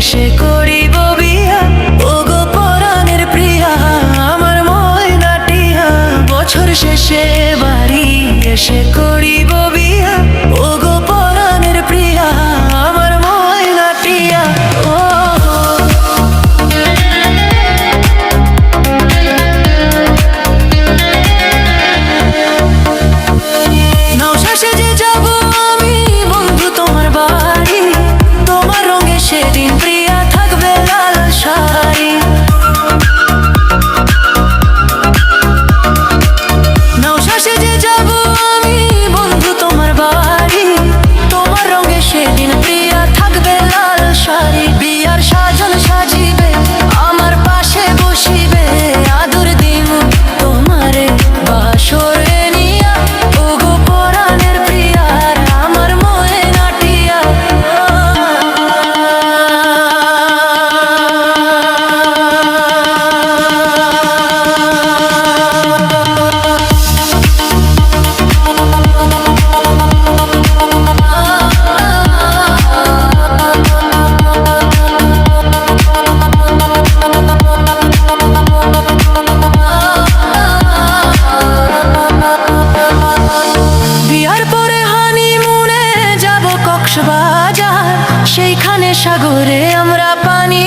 এসে করিব বিয়া, ওগো পরাণের প্রিয়া আমার ময়নাটিয়া। বছর শেষে বাড়ি এসে করিব বিয়া, ওগো পরাণের প্রিয়া আমার ময়নাটিয়া। ও নওশা সেজে যাব আমি বন্ধু তোমার বাড়ি, তোমার রঙে সেদিন প্রিয়া থাকবে লাল শাড়ি। নওশা সেজে যাব আমি বন্ধু তোমার বাড়ি, তোমার রঙে সেদিন প্রিয়া থাকবে লাল শাড়ি। বিয়ার সাজন সাজিবে আমার পাশে বসিবে, আদর দিম তোমারে বাসরে নিয়া, ওগো পরাণের প্রিয়ার আমার ময়নাটিয়া। বিয়ার পরে হানিমুনে যাব কক্সবাজার, সেইখানে সাগরে আমরা পানি